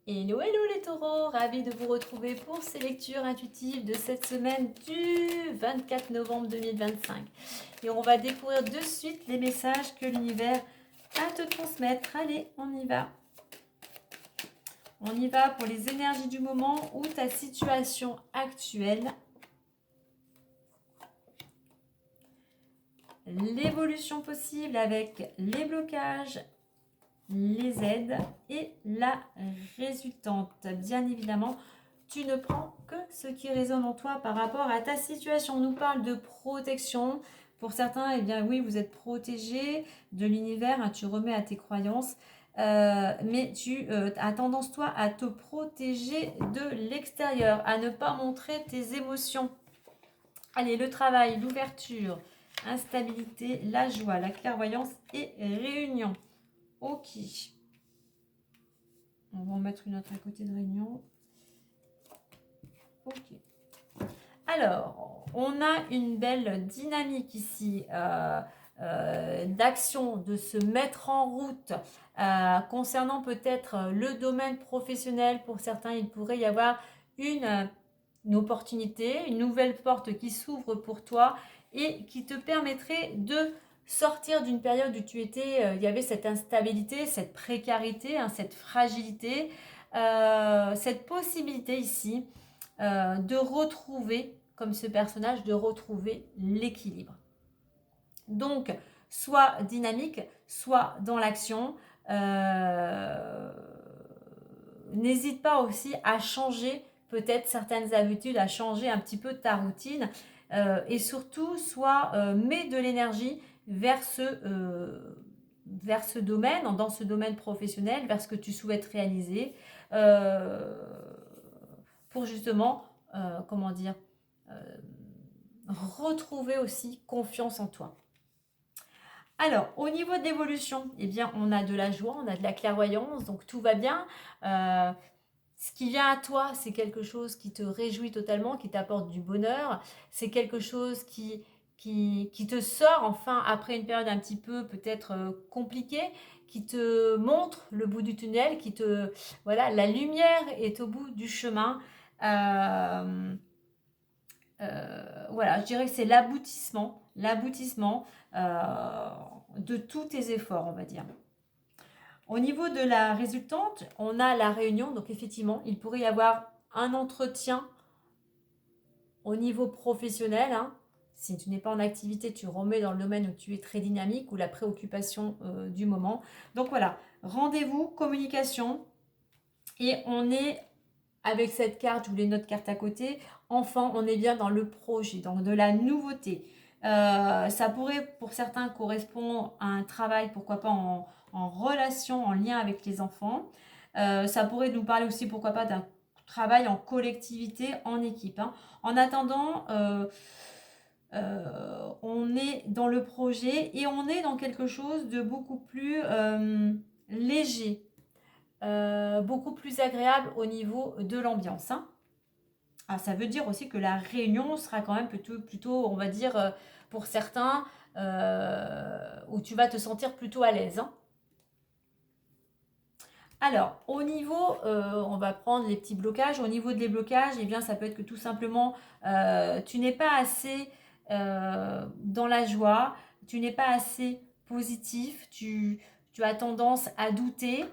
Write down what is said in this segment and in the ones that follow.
Hello, hello les taureaux, ravi de vous retrouver pour ces lectures intuitives de cette semaine du 24 novembre 2025. Et on va découvrir de suite les messages que l'univers a à te transmettre. Allez, on y va. On y va pour les énergies du moment ou ta situation actuelle. L'évolution possible avec les blocages, les aides et la résultante. Bien évidemment, tu ne prends que ce qui résonne en toi par rapport à ta situation. On nous parle de protection. Pour certains, eh bien oui, vous êtes protégé de l'univers, hein, tu remets à tes croyances, mais tu as tendance, toi, à te protéger de l'extérieur, à ne pas montrer tes émotions. Allez, le travail, l'ouverture, instabilité, la joie, la clairvoyance et réunion. Ok. On va en mettre une autre à côté de réunion. Ok. Alors, on a une belle dynamique ici d'action, de se mettre en route concernant peut-être le domaine professionnel. Pour certains, il pourrait y avoir une opportunité, une nouvelle porte qui s'ouvre pour toi et qui te permettrait de sortir d'une période où tu étais, il y avait cette instabilité, cette précarité, hein, cette fragilité, cette possibilité ici de retrouver, comme ce personnage, de retrouver l'équilibre. Donc, soit dynamique, soit dans l'action. N'hésite pas aussi à changer peut-être certaines habitudes, à changer un petit peu ta routine. Et surtout, soit mets de l'énergie vers ce domaine, dans ce domaine professionnel, vers ce que tu souhaites réaliser, pour justement, comment dire, retrouver aussi confiance en toi. Alors, au niveau de l'évolution, eh bien, on a de la joie, on a de la clairvoyance, donc tout va bien. Ce qui vient à toi, c'est quelque chose qui te réjouit totalement, qui t'apporte du bonheur. C'est quelque chose qui te sort enfin après une période un petit peu peut-être compliquée, qui te montre le bout du tunnel, voilà, la lumière est au bout du chemin. Voilà, je dirais que c'est l'aboutissement de tous tes efforts, on va dire. Au niveau de la résultante, on a la réunion, donc effectivement, il pourrait y avoir un entretien au niveau professionnel. Hein. Si tu n'es pas en activité, tu remets dans le domaine où tu es très dynamique ou la préoccupation du moment. Donc voilà, rendez-vous, communication, et on est avec cette carte, je voulais notre carte à côté, enfant, on est bien dans le projet, donc de la nouveauté. Ça pourrait pour certains correspondre à un travail, pourquoi pas en relation, en lien avec les enfants. Ça pourrait nous parler aussi, pourquoi pas, d'un travail en collectivité, en équipe. Hein. En attendant, on est dans le projet et on est dans quelque chose de beaucoup plus léger, beaucoup plus agréable au niveau de l'ambiance. Hein. Ah, ça veut dire aussi que la réunion sera quand même plutôt on va dire, pour certains, où tu vas te sentir plutôt à l'aise. Hein. Alors, au niveau, on va prendre les petits blocages. Au niveau des blocages, eh bien, ça peut être que tout simplement, tu n'es pas assez dans la joie, tu n'es pas assez positif, tu as tendance à douter.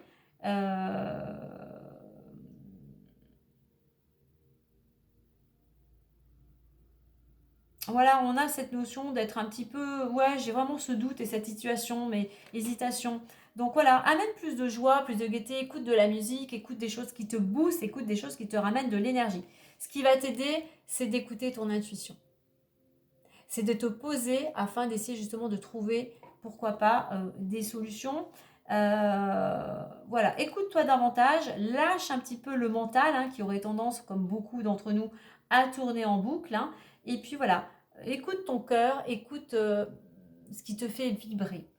Voilà, on a cette notion d'être un petit peu, ouais, j'ai vraiment ce doute et cette situation, mais hésitation. Donc voilà, amène plus de joie, plus de gaieté, écoute de la musique, écoute des choses qui te boostent, écoute des choses qui te ramènent de l'énergie. Ce qui va t'aider, c'est d'écouter ton intuition. C'est de te poser afin d'essayer justement de trouver, pourquoi pas, des solutions. Voilà, écoute-toi davantage, lâche un petit peu le mental, hein, qui aurait tendance, comme beaucoup d'entre nous, à tourner en boucle. Hein, et puis voilà, écoute ton cœur, écoute ce qui te fait vibrer.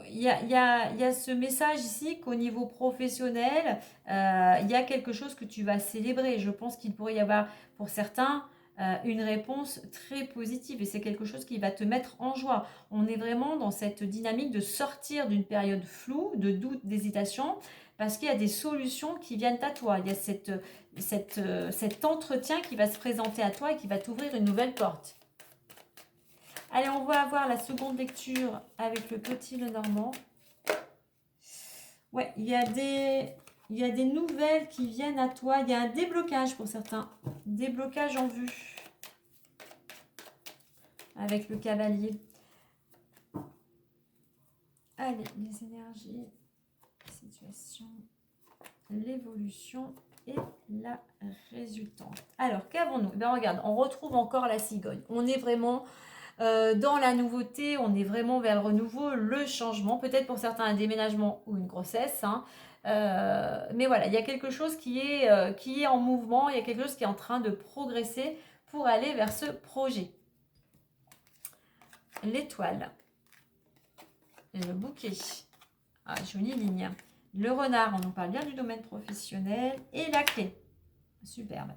Il y a ce message ici qu'au niveau professionnel, il y a quelque chose que tu vas célébrer. Je pense qu'il pourrait y avoir pour certains une réponse très positive et c'est quelque chose qui va te mettre en joie. On est vraiment dans cette dynamique de sortir d'une période floue, de doute, d'hésitation, parce qu'il y a des solutions qui viennent à toi. Il y a cet entretien qui va se présenter à toi et qui va t'ouvrir une nouvelle porte. Allez, on va avoir la seconde lecture avec le petit Lenormand. Ouais, il y a des nouvelles qui viennent à toi. Il y a un déblocage pour certains. Déblocage en vue. Avec le cavalier. Allez, les énergies, situation, l'évolution et la résultante. Alors, qu'avons-nous? Ben, regarde, on retrouve encore la cigogne. On est vraiment dans la nouveauté, on est vraiment vers le renouveau, le changement. Peut-être pour certains un déménagement ou une grossesse. Hein. Mais voilà, il y a quelque chose qui est en mouvement, il y a quelque chose qui est en train de progresser pour aller vers ce projet. L'étoile. Le bouquet. Ah, jolie ligne. Le renard, on en parle bien du domaine professionnel. Et la clé. Superbe.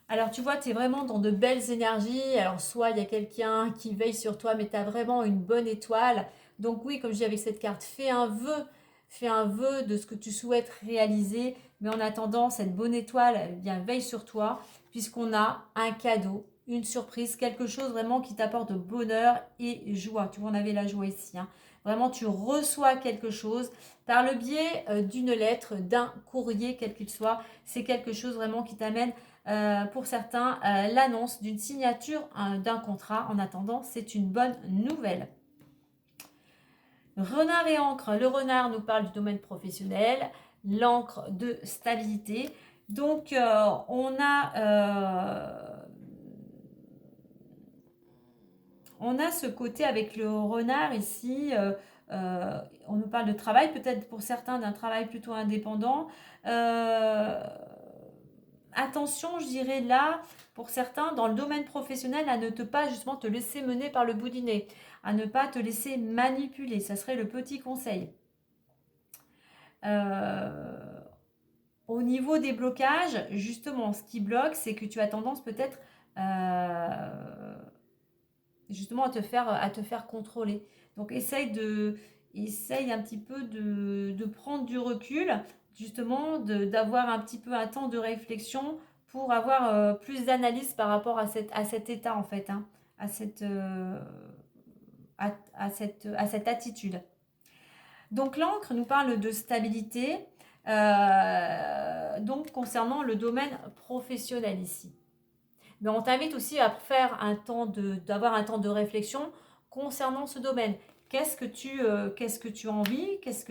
Alors, tu vois, tu es vraiment dans de belles énergies. Alors, soit il y a quelqu'un qui veille sur toi, mais tu as vraiment une bonne étoile. Donc, oui, comme je dis avec cette carte, fais un vœu. Fais un vœu de ce que tu souhaites réaliser. Mais en attendant, cette bonne étoile, elle bien veille sur toi, puisqu'on a un cadeau, une surprise, quelque chose vraiment qui t'apporte de bonheur et joie. Tu vois, on avait la joie ici. Hein. Vraiment, tu reçois quelque chose par le biais d'une lettre, d'un courrier, quel qu'il soit. C'est quelque chose vraiment qui t'amène, pour certains, l'annonce d'une signature d'un contrat. En attendant, c'est une bonne nouvelle. Renard et encre. Le renard nous parle du domaine professionnel, l'encre de stabilité. Donc, on a ce côté avec le renard ici. On nous parle de travail, peut-être pour certains d'un travail plutôt indépendant. Attention, je dirais là, pour certains, dans le domaine professionnel, à ne pas justement te laisser mener par le bout du nez, à ne pas te laisser manipuler. Ça serait le petit conseil. Au niveau des blocages, justement, ce qui bloque, c'est que tu as tendance peut-être justement à te faire contrôler. Donc essaye un petit peu de prendre du recul, justement d'avoir un petit peu un temps de réflexion pour avoir plus d'analyse par rapport à cet état en fait, hein, à cette attitude. Donc l'encre nous parle de stabilité, donc concernant le domaine professionnel ici. Mais on t'invite aussi à faire d'avoir un temps de réflexion concernant ce domaine. Qu'est-ce que tu as envie? Qu'est-ce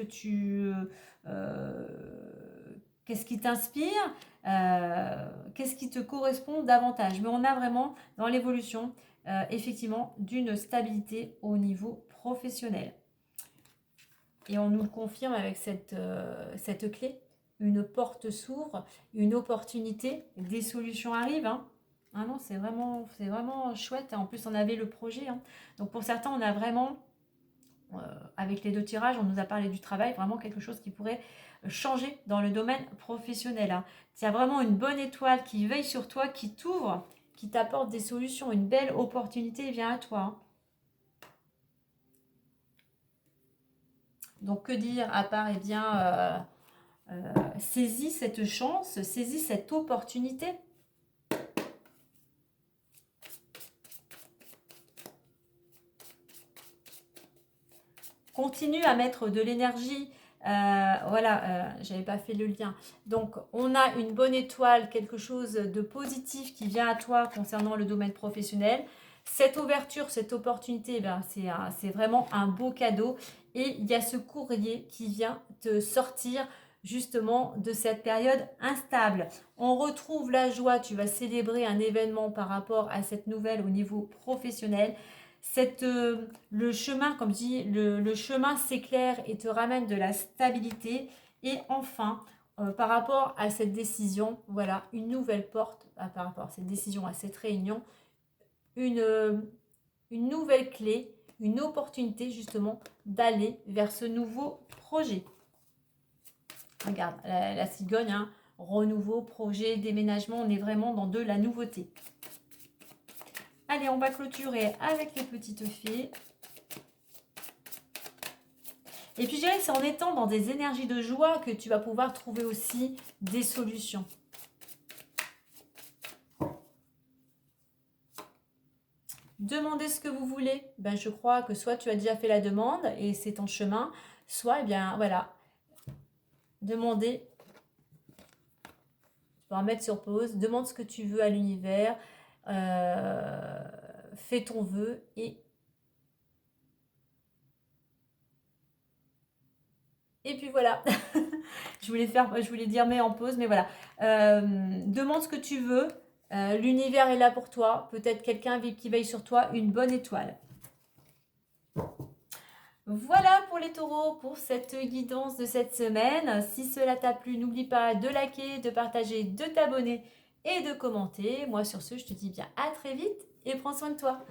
qui t'inspire? Qu'est-ce qui te correspond davantage? Mais on a vraiment dans l'évolution, effectivement, d'une stabilité au niveau professionnel. Et on nous le confirme avec cette clé. Une porte s'ouvre, une opportunité, des solutions arrivent. Hein. Ah non, c'est vraiment chouette. En plus, on avait le projet. Hein. Donc pour certains, on a vraiment, avec les 2 tirages, on nous a parlé du travail, vraiment quelque chose qui pourrait changer dans le domaine professionnel. Hein. Il y a vraiment une bonne étoile qui veille sur toi, qui t'ouvre, qui t'apporte des solutions. Une belle opportunité vient à toi. Hein. Donc que dire à part, eh bien, saisis cette chance, saisis cette opportunité. Continue à mettre de l'énergie. Voilà, j'avais pas fait le lien. Donc, on a une bonne étoile, quelque chose de positif qui vient à toi concernant le domaine professionnel. Cette ouverture, cette opportunité, ben, c'est vraiment un beau cadeau. Et il y a ce courrier qui vient te sortir justement de cette période instable. On retrouve la joie, tu vas célébrer un événement par rapport à cette nouvelle au niveau professionnel. Le chemin, comme je dis, le chemin s'éclaire et te ramène de la stabilité. Et enfin, par rapport à cette décision, voilà, une nouvelle porte, par rapport à cette décision, à cette réunion, une nouvelle clé, une opportunité justement d'aller vers ce nouveau projet. Regarde, la cigogne, hein, renouveau, projet, déménagement, on est vraiment dans de la nouveauté. Allez, on va clôturer avec les petites fées. Et puis je dirais que c'est en étant dans des énergies de joie que tu vas pouvoir trouver aussi des solutions. Demandez ce que vous voulez. Ben, je crois que soit tu as déjà fait la demande et c'est en chemin, soit, eh bien, voilà, demandez. Tu vas mettre sur pause, demande ce que tu veux à l'univers, fais ton vœu et puis voilà. je voulais dire mais en pause, mais voilà. Demande ce que tu veux. L'univers est là pour toi. Peut-être quelqu'un qui veille sur toi, une bonne étoile. Voilà pour les taureaux, pour cette guidance de cette semaine. Si cela t'a plu, n'oublie pas de liker, de partager, de t'abonner et de commenter. Moi sur ce, je te dis bien à très vite et prends soin de toi.